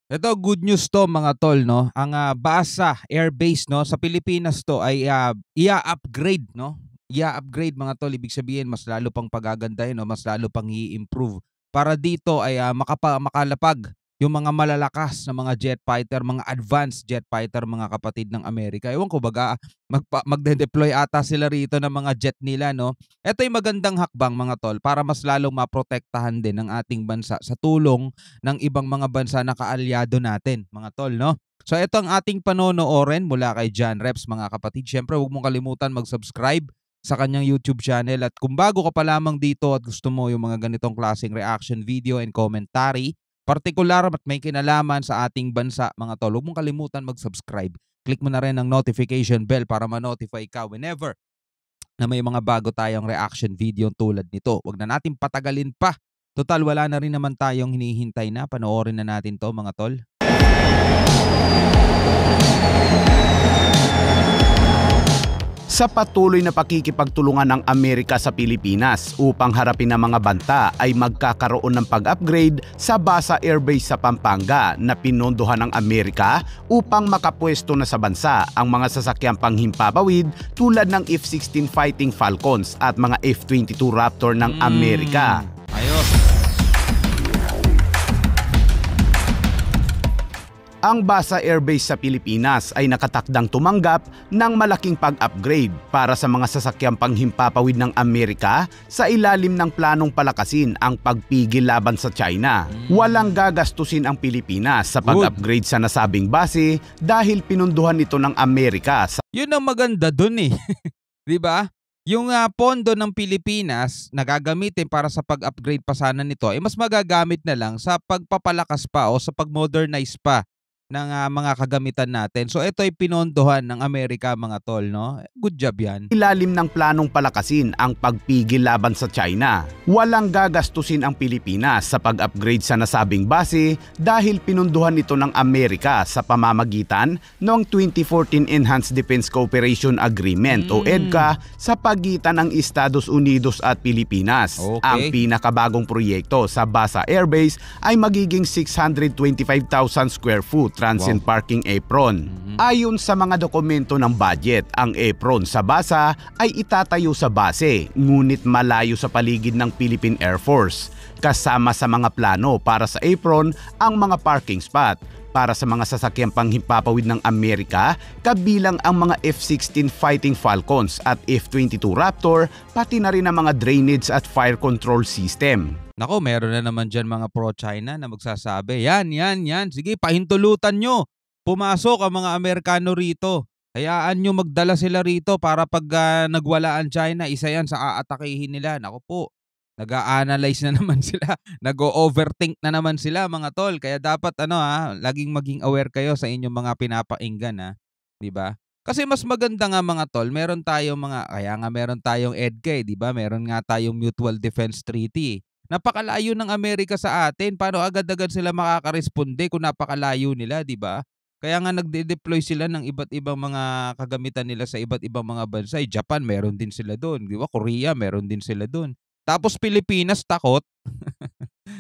Ito good news 'to mga tol 'no. Ang, Basa Air Base 'no sa Pilipinas 'to ay, ia-upgrade 'no. Ia-upgrade mga tol, ibig sabihin mas lalo pang pagagandahin 'no, mas lalo pang i-improve para dito ay, makalapag yung mga malalakas na mga jet fighter, mga advanced jet fighter mga kapatid ng Amerika. Ewan ko baga magde-deploy ata sila rito ng mga jet nila 'no. Ito'y magandang hakbang mga tol para mas lalong maprotektahan din ang ating bansa sa tulong ng ibang mga bansa na kaalyado natin, mga tol, no? So ito ang ating panonoorin mula kay John Reps, mga kapatid. Siyempre, huwag mong kalimutan mag-subscribe sa kanyang YouTube channel. At kung bago ka pa lamang dito at gusto mo yung mga ganitong klaseng reaction video and commentary, partikular at may kinalaman sa ating bansa, mga tol, huwag mong kalimutan mag-subscribe. Click mo na rin ang notification bell para ma-notify ka whenever na may mga bago tayong reaction video tulad nito. Huwag na natin patagalin pa. Total, wala na rin naman tayong hinihintay na. Panoorin na natin to mga tol. Sa patuloy na pakikipagtulungan ng Amerika sa Pilipinas upang harapin ang mga banta ay magkakaroon ng pag-upgrade sa Basa Air Base sa Pampanga na pinondohan ng Amerika upang makapwesto na sa bansa ang mga sasakyang panghimpapawid tulad ng F-16 Fighting Falcons at mga F-22 Raptor ng Amerika. Ayos. Ang Basa Air Base sa Pilipinas ay nakatakdang tumanggap ng malaking pag-upgrade para sa mga sasakyang panghimpapawid ng Amerika sa ilalim ng planong palakasin ang pagpigil laban sa China. Walang gagastusin ang Pilipinas sa pag-upgrade sa nasabing base dahil pinunduhan ito ng Amerika. Yun ang maganda dun eh. 'Di ba? Yung pondo ng Pilipinas na gagamitin para sa pag-upgrade pa sana nito ay mas magagamit na lang sa pagpapalakas pa o sa pag-modernize pa ng mga kagamitan natin. So ito ay pinondohan ng Amerika mga tol, no? Good job yan. Ilalim ng planong palakasin ang pagpigil laban sa China. Walang gagastusin ang Pilipinas sa pag-upgrade sa nasabing base dahil pinunduhan ito ng Amerika sa pamamagitan ng 2014 Enhanced Defense Cooperation Agreement o EDCA sa pagitan ng Estados Unidos at Pilipinas. Okay. Ang pinakabagong proyekto sa Basa Air Base ay magiging 625,000 square foot transient parking apron. Ayon sa mga dokumento ng budget, ang apron sa Basa ay itatayo sa base, ngunit malayo sa paligid ng Philippine Air Force. Kasama sa mga plano para sa apron ang mga parking spot para sa mga sasakyang panghimpapawid ng Amerika, kabilang ang mga F-16 Fighting Falcons at F-22 Raptor, pati na rin ang mga drainage at fire control system. Nako, meron na naman dyan mga pro-China na magsasabi, yan, sige, pahintulutan nyo. Pumasok ang mga Amerikano rito. Hayaan nyo magdala sila rito para pag nagwala ang China, isa yan sa aatakihin nila. Nako po, nag-a-analyze na naman sila. Nag-o-overthink na naman sila mga tol. Kaya dapat laging maging aware kayo sa inyong mga pinapainggan, 'di ba? Kasi mas maganda nga mga tol, meron tayong meron tayong EDCA, 'di ba? Meron nga tayong Mutual Defense Treaty. Napakalayo ng Amerika sa atin. Paano agad-agad sila makakaresponde kung napakalayo nila, 'di ba? Kaya nga nagde-deploy sila ng iba't ibang mga kagamitan nila sa iba't ibang mga bansa. Japan, meron din sila doon, 'di ba? Korea, meron din sila doon. Tapos Pilipinas takot.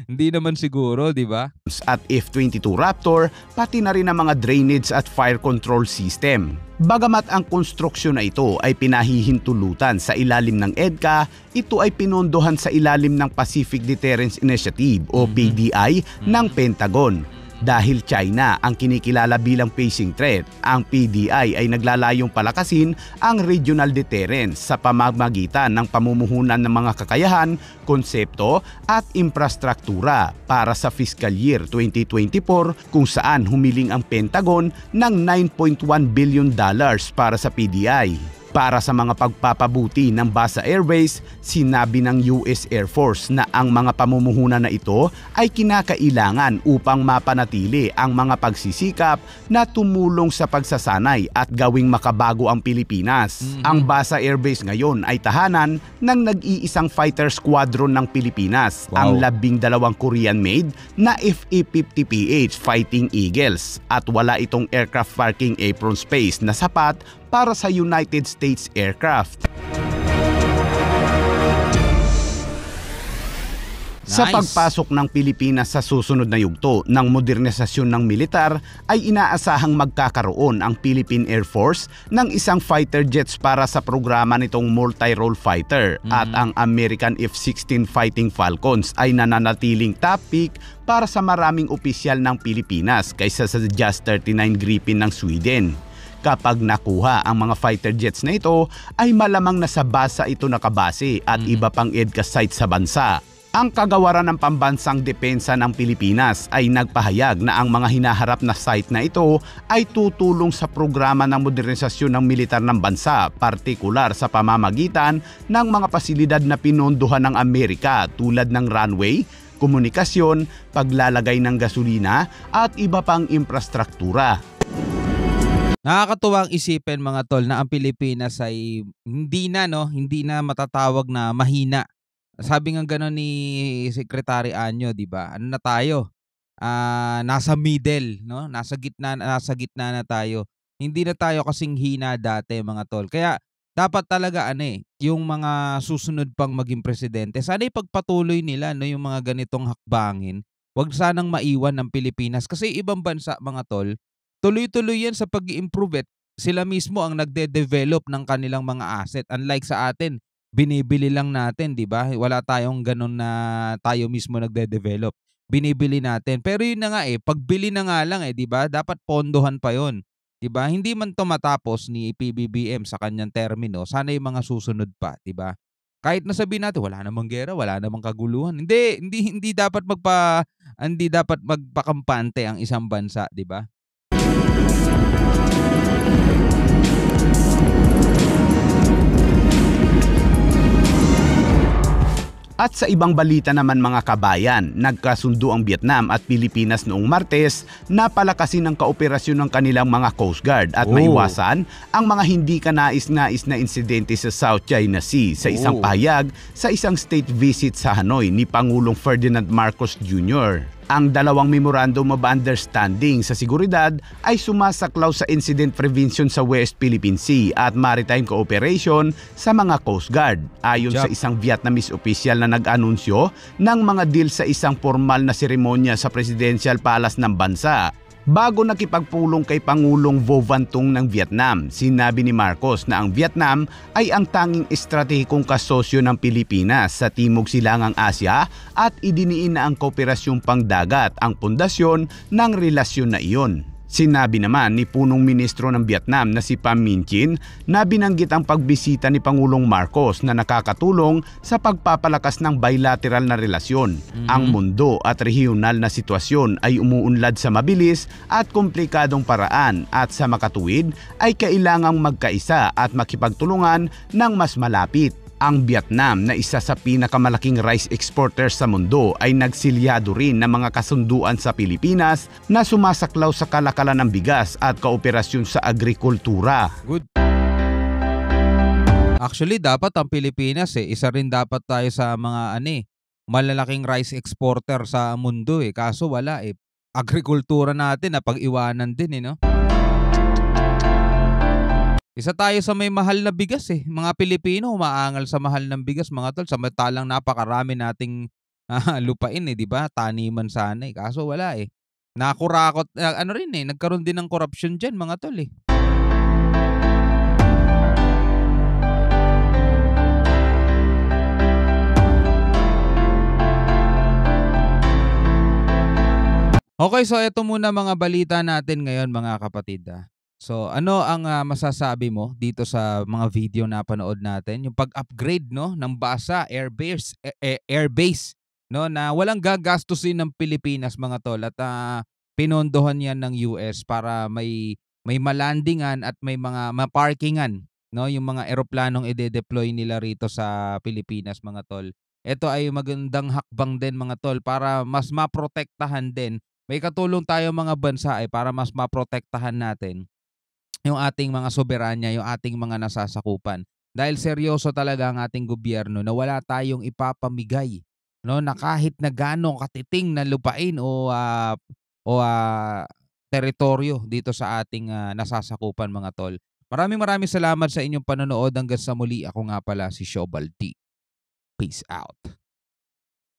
Hindi naman siguro, 'di ba? At F-22 Raptor, pati na rin ang mga drainage at fire control system. Bagamat ang konstruksyon na ito ay pinahihintulutan sa ilalim ng EDCA, ito ay pinondohan sa ilalim ng Pacific Deterrence Initiative o PDI ng Pentagon. Dahil China ang kinikilala bilang facing threat, ang PDI ay naglalayong palakasin ang regional deterrence sa pamamagitan ng pamumuhunan ng mga kakayahan, konsepto at infrastruktura para sa fiscal year 2024 kung saan humiling ang Pentagon ng $9.1 billion para sa PDI. Para sa mga pagpapabuti ng Basa Air Base, sinabi ng US Air Force na ang mga pamumuhunan na ito ay kinakailangan upang mapanatili ang mga pagsisikap na tumulong sa pagsasanay at gawing makabago ang Pilipinas. Ang Basa Air Base ngayon ay tahanan ng nag-iisang fighter squadron ng Pilipinas, ang 12 Korean-made na FA-50PH Fighting Eagles, at wala itong aircraft parking apron space na sapat para sa United States aircraft. Sa Nice. pagpasok ng Pilipinas sa susunod na yugto ng modernisasyon ng militar ay inaasahang magkakaroon ang Philippine Air Force ng isang fighter jets para sa programa nitong multi-role fighter at ang American F-16 Fighting Falcons ay nananatiling top pick para sa maraming opisyal ng Pilipinas kaysa sa Just 39 Gripen ng Sweden. Kapag nakuha ang mga fighter jets na ito ay malamang nasa basa ito nakabase at iba pang EDCA site sa bansa. Ang Kagawaran ng Pambansang Depensa ng Pilipinas ay nagpahayag na ang mga hinaharap na site na ito ay tutulong sa programa ng modernisasyon ng militar ng bansa, partikular sa pamamagitan ng mga pasilidad na pinondohan ng Amerika tulad ng runway, komunikasyon, paglalagay ng gasolina at iba pang infrastruktura. Nakakatuwang isipin mga tol na ang Pilipinas ay hindi na matatawag na mahina. Sabi nga gano'n ni Secretary Anyo, 'di ba? Ano na tayo? Nasa middle, no? Nasa gitna na tayo. Hindi na tayo kasing hina dati, mga tol. Kaya dapat talaga yung mga susunod pang maging presidente, sana ipagpatuloy nila no yung mga ganitong hakbangin. Huwag sanang maiwan ng Pilipinas kasi ibang bansa, mga tol, tuloy-tuloy yan sa pag-i-improve. Sila mismo ang nagde-develop ng kanilang mga asset. Unlike sa atin, binibili lang natin, 'di ba? Wala tayong gano'n na tayo mismo nagde-develop. Binibili natin. Pero yun na nga pagbili na nga lang 'di ba? Dapat pondohan pa 'yon. 'Di ba? Hindi man 'to matapos ni PBBM sa kanyang termino, sana yung mga susunod pa, 'di ba? Kahit na sabihin natin wala namang giyera, wala namang kaguluhan. Hindi dapat magpakampante ang isang bansa, 'di ba? At sa ibang balita naman mga kabayan, nagkasundo ang Vietnam at Pilipinas noong Martes na palakasin ang kooperasyon ng kanilang mga Coast Guard at maiwasan ang mga hindi kanais-nais na insidente sa South China Sea sa isang pahayag sa isang state visit sa Hanoi ni Pangulong Ferdinand Marcos Jr. Ang dalawang Memorandum of Understanding sa seguridad ay sumasaklaw sa incident prevention sa West Philippine Sea at maritime cooperation sa mga Coast Guard. Ayon sa isang Vietnamese opisyal na nag-anunsyo ng mga deal sa isang formal na seremonya sa Presidential Palace ng bansa. Bago nakipagpulong kay Pangulong Vo Van Tung ng Vietnam, sinabi ni Marcos na ang Vietnam ay ang tanging estratehikong kasosyo ng Pilipinas sa Timog Silangang Asya at idiniin na ang kooperasyong pangdagat ang pundasyon ng relasyon na iyon. Sinabi naman ni punong ministro ng Vietnam na si Pham Minh Chinh na binanggit ang pagbisita ni Pangulong Marcos na nakakatulong sa pagpapalakas ng bilateral na relasyon. Ang mundo at regional na sitwasyon ay umuunlad sa mabilis at komplikadong paraan at sa makatuwid ay kailangang magkaisa at makipagtulungan ng mas malapit. Ang Vietnam na isa sa pinakamalaking rice exporters sa mundo ay nagsilyado rin ng mga kasunduan sa Pilipinas na sumasaklaw sa kalakalan ng bigas at kooperasyon sa agrikultura. Good. Actually, dapat ang Pilipinas isa rin dapat tayo sa mga malalaking rice exporter sa mundo Kaso wala Agrikultura natin na pag-iwanan din no? Isa tayo sa may mahal na bigas Mga Pilipino umaangal sa mahal ng bigas, mga tol. Samantalang napakarami nating lupain 'di ba? Taniman sana Kaso wala Nakurakot nagkaroon din ng corruption diyan, mga tol Okay, so eto muna mga balita natin ngayon, mga kapatid So ano ang masasabi mo dito sa mga video na panood natin? Yung pag-upgrade ng BASA Airbase no, na walang gagastusin ng Pilipinas, mga tol, at pinondohan yan ng US para may malandingan at may mga maparkingan no, yung mga eroplanong ide-deploy nila rito sa Pilipinas, mga tol. Ito ay magandang hakbang din, mga tol, para mas maprotektahan din. May katulong tayo mga bansa para mas maprotektahan natin yung ating mga soberanya, yung ating mga nasasakupan. Dahil seryoso talaga ang ating gobyerno na wala tayong ipapamigay no, na kahit na gaano katiting na lupain o teritoryo dito sa ating nasasakupan, mga tol. Maraming salamat sa inyong panonood. Hanggang sa muli, ako nga pala si Shobal D. Peace out.